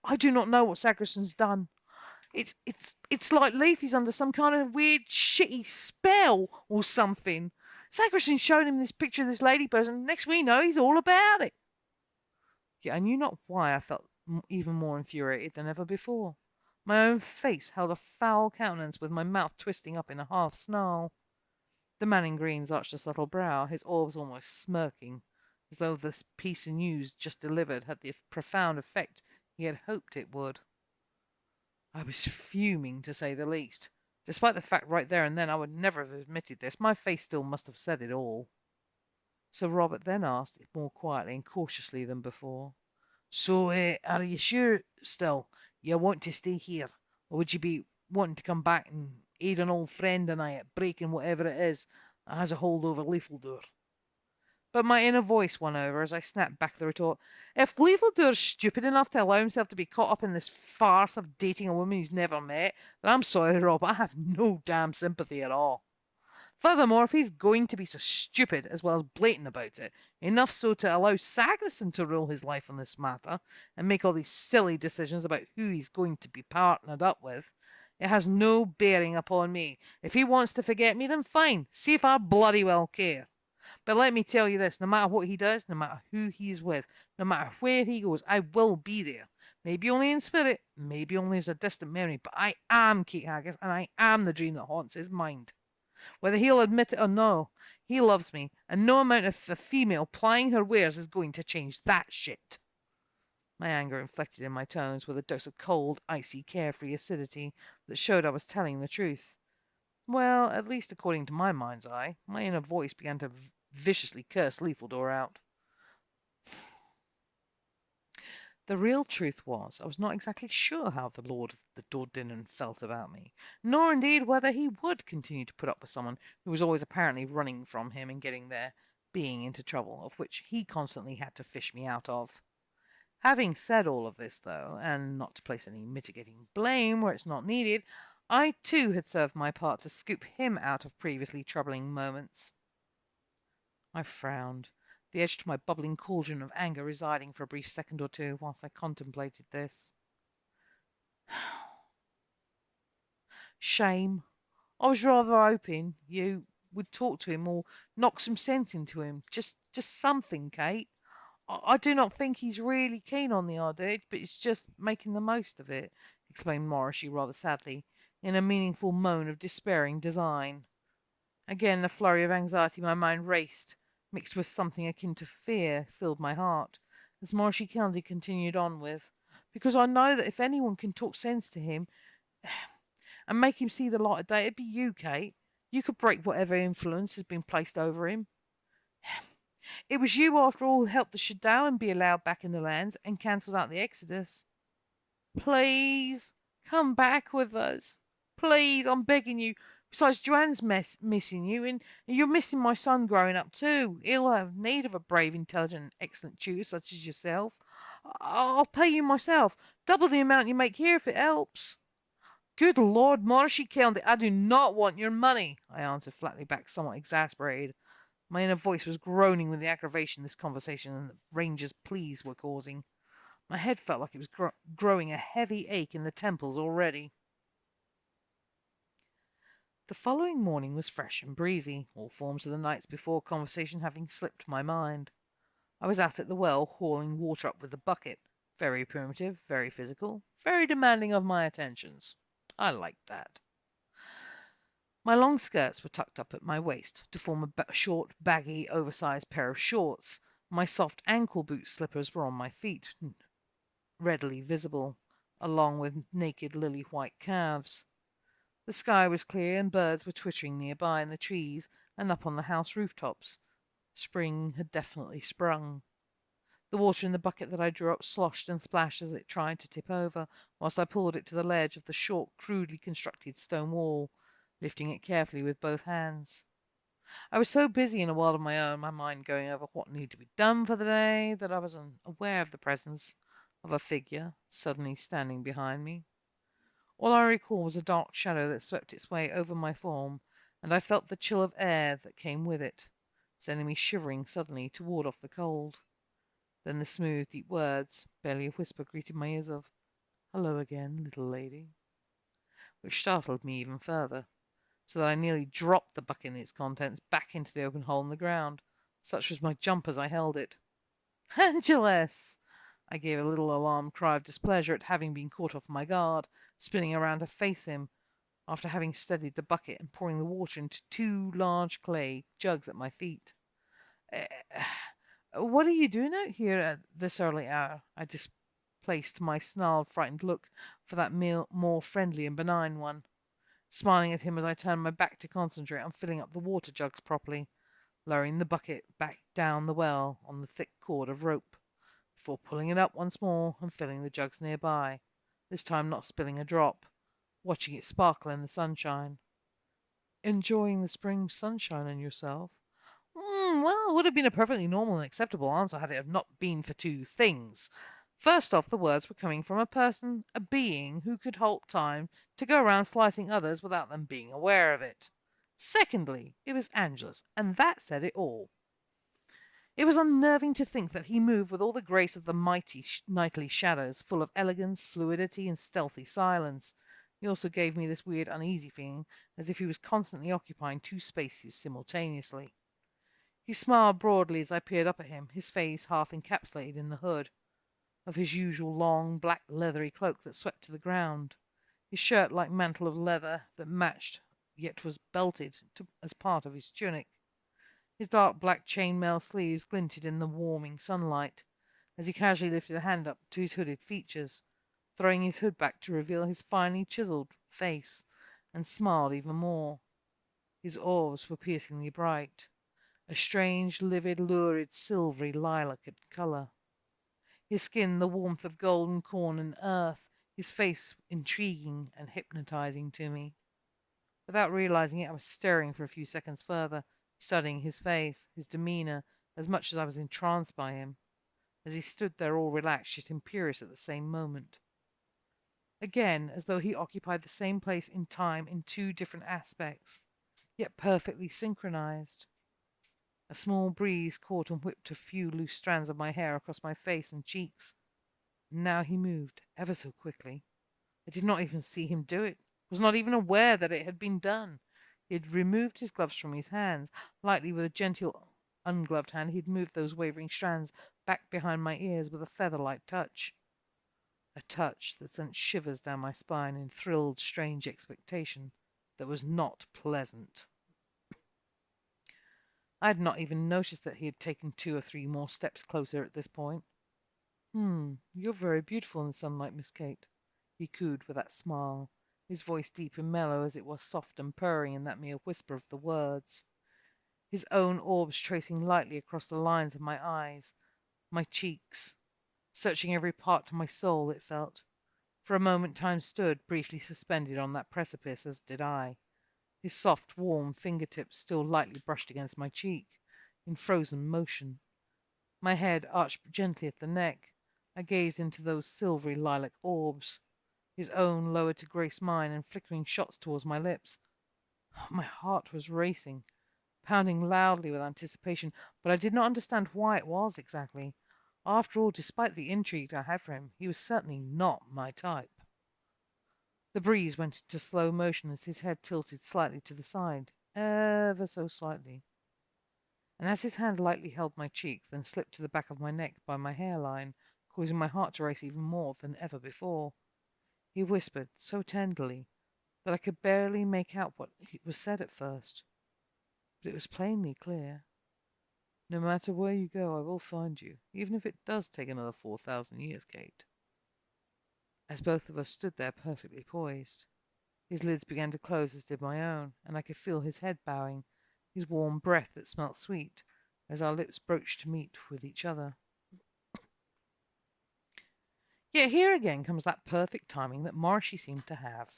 I do not know what Sagerson's done. It's like Leafy's under some kind of weird, shitty spell or something. Sagerson showed him this picture of this lady person. Next we know, he's all about it." Yet I knew not why I felt even more infuriated than ever before. My own face held a foul countenance with my mouth twisting up in a half snarl. The man in green arched a subtle brow, his orbs almost smirking, as though this piece of news just delivered had the profound effect he had hoped it would. I was fuming, to say the least. Despite the fact right there and then I would never have admitted this, my face still must have said it all. So Robert then asked, more quietly and cautiously than before, "So, are you sure still you want to stay here, or would you be wanting to come back and aid an old friend and I at breaking whatever it is that has a hold over Leafledore?" But my inner voice won over as I snapped back the retort. "If Leafledore's stupid enough to allow himself to be caught up in this farce of dating a woman he's never met, then I'm sorry, Rob, I have no damn sympathy at all. Furthermore, if he's going to be so stupid as well as blatant about it, enough so to allow Sagerson to rule his life on this matter and make all these silly decisions about who he's going to be partnered up with, it has no bearing upon me. If he wants to forget me, then fine. See if I bloody well care. But let me tell you this, no matter what he does, no matter who he's with, no matter where he goes, I will be there. Maybe only in spirit, maybe only as a distant memory, but I am Kate Haggis, and I am the dream that haunts his mind. Whether he'll admit it or no, he loves me, and no amount of a female plying her wares is going to change that shit. My anger inflected in my tones with a dose of cold, icy, carefree acidity that showed I was telling the truth. Well, at least according to my mind's eye, my inner voice began to viciously curse Leafledore out. The real truth was, I was not exactly sure how the Lord of the Dordinon felt about me, nor indeed whether he would continue to put up with someone who was always apparently running from him and getting there, being into trouble, of which he constantly had to fish me out of. Having said all of this, though, and not to place any mitigating blame where it's not needed, I too had served my part to scoop him out of previously troubling moments. I frowned, the edge to my bubbling cauldron of anger residing for a brief second or two whilst I contemplated this. Shame. I was rather hoping you would talk to him or knock some sense into him. Just something, Kate. I do not think he's really keen on the idea, but it's just making the most of it, explained Morrissey rather sadly, in a meaningful moan of despairing design. Again, a flurry of anxiety my mind raced, mixed with something akin to fear, filled my heart, as Morrissey Kelsey continued on with, because I know that if anyone can talk sense to him and make him see the light of day, it'd be you, Kate. You could break whatever influence has been placed over him. It was you, after all, who helped the Shadow be allowed back in the lands and cancelled out the Exodus. Please, come back with us. Please, I'm begging you. Besides, Joanne's missing you, and you're missing my son growing up too. He'll have need of a brave, intelligent, and excellent tutor such as yourself. I'll pay you myself, double the amount you make here if it helps. Good Lord, Morrissey County, I do not want your money, I answered flatly back, somewhat exasperated. My inner voice was groaning with the aggravation this conversation and the ranger's pleas were causing. My head felt like it was growing a heavy ache in the temples already. The following morning was fresh and breezy, all forms of the nights before conversation having slipped my mind. I was out at the well, hauling water up with the bucket. Very primitive, very physical, very demanding of my attentions. I liked that. My long skirts were tucked up at my waist to form a short, baggy, oversized pair of shorts. My soft ankle boot slippers were on my feet, readily visible, along with naked lily-white calves. The sky was clear and birds were twittering nearby in the trees and up on the house rooftops. Spring had definitely sprung. The water in the bucket that I drew up sloshed and splashed as it tried to tip over, whilst I pulled it to the ledge of the short, crudely constructed stone wall, lifting it carefully with both hands. I was so busy in a world of my own, my mind going over what needed to be done for the day, that I was unaware of the presence of a figure suddenly standing behind me. All I recall was a dark shadow that swept its way over my form, and I felt the chill of air that came with it, sending me shivering suddenly to ward off the cold. Then the smooth, deep words, barely a whisper, greeted my ears of, "Hello again, little lady," which startled me even further, so that I nearly dropped the bucket and its contents back into the open hole in the ground. Such was my jump as I held it. "Angelus!" I gave a little alarmed cry of displeasure at having been caught off my guard, spinning around to face him, after having steadied the bucket and pouring the water into two large clay jugs at my feet. What are you doing out here at this early hour?" I displaced my snarled, frightened look for that more friendly and benign one, smiling at him as I turned my back to concentrate on filling up the water jugs properly, lowering the bucket back down the well on the thick cord of rope, before pulling it up once more and filling the jugs nearby, this time not spilling a drop, watching it sparkle in the sunshine. "Enjoying the spring sunshine and yourself?" Well, it would have been a perfectly normal and acceptable answer had it not been for two things. First off, the words were coming from a person, a being, who could halt time to go around slicing others without them being aware of it. Secondly, it was Angela's, and that said it all. It was unnerving to think that he moved with all the grace of the mighty nightly shadows, full of elegance, fluidity, and stealthy silence. He also gave me this weird, uneasy feeling, as if he was constantly occupying two spaces simultaneously. He smiled broadly as I peered up at him, his face half encapsulated in the hood of his usual long, black, leathery cloak that swept to the ground, his shirt-like mantle of leather that matched, yet was belted as part of his tunic. His dark black chain-mail sleeves glinted in the warming sunlight, as he casually lifted a hand up to his hooded features, throwing his hood back to reveal his finely chiselled face, and smiled even more. His orbs were piercingly bright, a strange, livid, lurid, silvery lilac colour. His skin the warmth of golden corn and earth, his face intriguing and hypnotizing to me. Without realizing it, I was staring for a few seconds further, studying his face, his demeanour, as much as I was entranced by him, as he stood there all relaxed yet imperious at the same moment. Again, as though he occupied the same place in time in two different aspects, yet perfectly synchronized. A small breeze caught and whipped a few loose strands of my hair across my face and cheeks. And now he moved, ever so quickly. I did not even see him do it, was not even aware that it had been done. He had removed his gloves from his hands. Lightly, with a gentle, ungloved hand, he had moved those wavering strands back behind my ears with a feather-like touch. A touch that sent shivers down my spine in thrilled, strange expectation that was not pleasant. I had not even noticed that he had taken 2 or 3 more steps closer at this point. You're very beautiful in the sunlight, Miss Kate, he cooed with that smile, his voice deep and mellow as it was soft and purring in that mere whisper of the words, his own orbs tracing lightly across the lines of my eyes, my cheeks, searching every part of my soul, it felt. For a moment time stood, briefly suspended on that precipice, as did I, his soft, warm fingertips still lightly brushed against my cheek, in frozen motion. My head arched gently at the neck. I gazed into those silvery lilac orbs, his own lowered to grace mine and flickering shots towards my lips. My heart was racing, pounding loudly with anticipation, but I did not understand why it was exactly. After all, despite the intrigue I had for him, he was certainly not my type. The breeze went into slow motion as his head tilted slightly to the side, ever so slightly, and as his hand lightly held my cheek, then slipped to the back of my neck by my hairline, causing my heart to race even more than ever before, he whispered so tenderly that I could barely make out what was said at first, but it was plainly clear. No matter where you go, I will find you, even if it does take another 4,000 years, Kate. As both of us stood there perfectly poised, his lids began to close as did my own, and I could feel his head bowing, his warm breath that smelt sweet, as our lips broached to meet with each other. Yet here again comes that perfect timing that Morrissey seemed to have.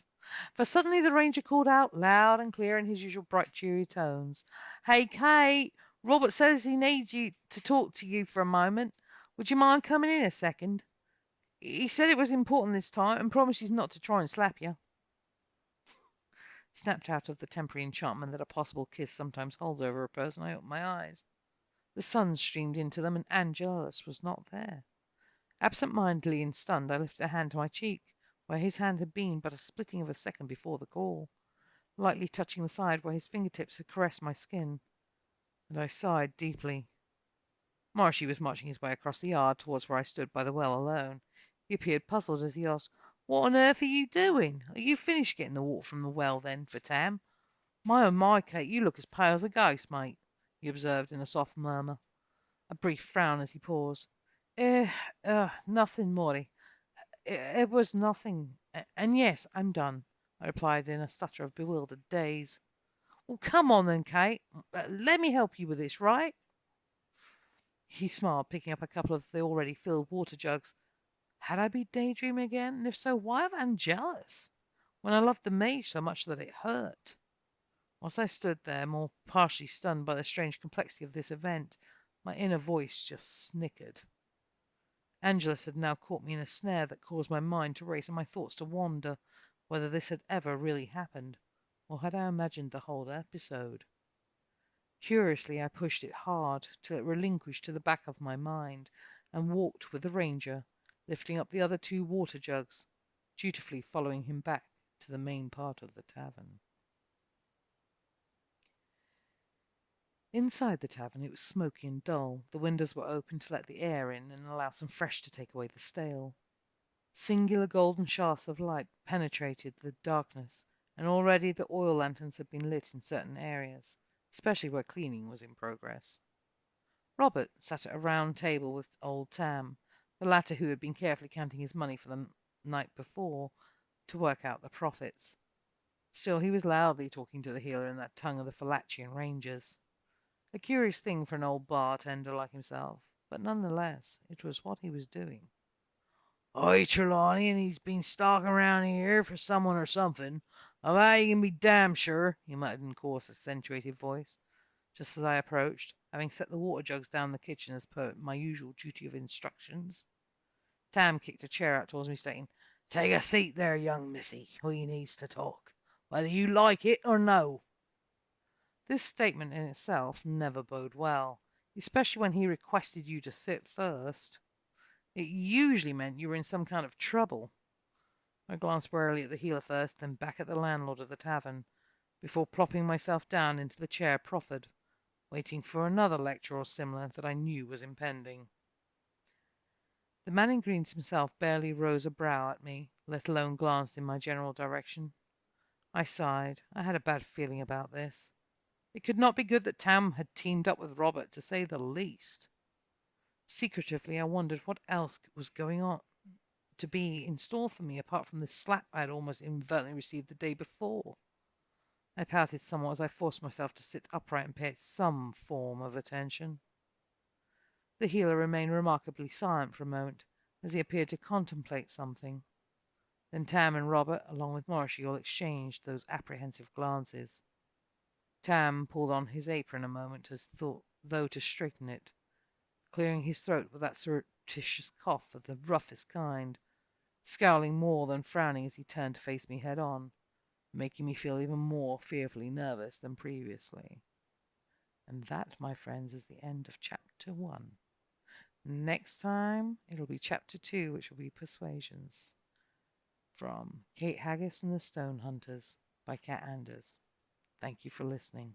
For suddenly the Ranger called out, loud and clear in his usual bright, cheery tones, "Hey, Kate! Robert says he needs you to talk to you for a moment. Would you mind coming in a second? He said it was important this time, and promises not to try and slap you." Snapped out of the temporary enchantment that a possible kiss sometimes holds over a person, I opened my eyes. The sun streamed into them, and Angelus was not there. Absent-mindedly and stunned, I lifted a hand to my cheek, where his hand had been but a splitting of a second before the call, lightly touching the side where his fingertips had caressed my skin, and I sighed deeply. Morrissey was marching his way across the yard towards where I stood by the well alone. He appeared puzzled as he asked, "What on earth are you doing? Are you finished getting the water from the well, then, for Tam? My, oh my, Kate, you look as pale as a ghost, mate," he observed in a soft murmur, a brief frown as he paused. Nothing, Morty. It was nothing. And yes, I'm done," I replied in a stutter of bewildered daze. "Well, come on then, Kate. Let me help you with this, right?" He smiled, picking up a couple of the already filled water jugs. Had I been daydreaming again? And if so, why of Angelus, when I loved the mage so much that it hurt? Whilst I stood there, more partially stunned by the strange complexity of this event, my inner voice just snickered. Angelus had now caught me in a snare that caused my mind to race and my thoughts to wander, whether this had ever really happened, or had I imagined the whole episode? Curiously, I pushed it hard till it relinquished to the back of my mind, and walked with the ranger, lifting up the other two water jugs, dutifully following him back to the main part of the tavern. Inside the tavern it was smoky and dull. The windows were open to let the air in and allow some fresh to take away the stale. Singular golden shafts of light penetrated the darkness, and already the oil lanterns had been lit in certain areas, especially where cleaning was in progress. Robert sat at a round table with old Tam, the latter who had been carefully counting his money for the night before to work out the profits. Still, he was loudly talking to the healer in that tongue of the Fallachian Rangers. A curious thing for an old bartender like himself, but nonetheless it was what he was doing. "Oi, Trelawney, and he's been stalking around here for someone or something. Of that you can be damn sure," he muttered in coarse, accentuated voice, just as I approached, having set the water jugs down in the kitchen as per my usual duty of instructions. Tam kicked a chair out towards me, saying, "Take a seat there, young missy. We needs to talk, whether you like it or no." This statement in itself never bode well, especially when he requested you to sit first. It usually meant you were in some kind of trouble. I glanced warily at the healer first, then back at the landlord of the tavern, before plopping myself down into the chair proffered, waiting for another lecture or similar that I knew was impending. The man in green himself barely rose a brow at me, let alone glanced in my general direction. I sighed. I had a bad feeling about this. It could not be good that Tam had teamed up with Robert, to say the least. Secretively, I wondered what else was going on to be in store for me apart from the slap I had almost inadvertently received the day before. I pouted somewhat as I forced myself to sit upright and pay it some form of attention. The healer remained remarkably silent for a moment, as he appeared to contemplate something. Then Tam and Robert, along with Morrissey, all exchanged those apprehensive glances. Tam pulled on his apron a moment as though to straighten it, clearing his throat with that surreptitious cough of the roughest kind, scowling more than frowning as he turned to face me head on, making me feel even more fearfully nervous than previously. And that, my friends, is the end of chapter 1. Next time, it'll be chapter 2, which will be Persuasions, from Kate Haggis and the Stone Hunters by Kat Anders. Thank you for listening.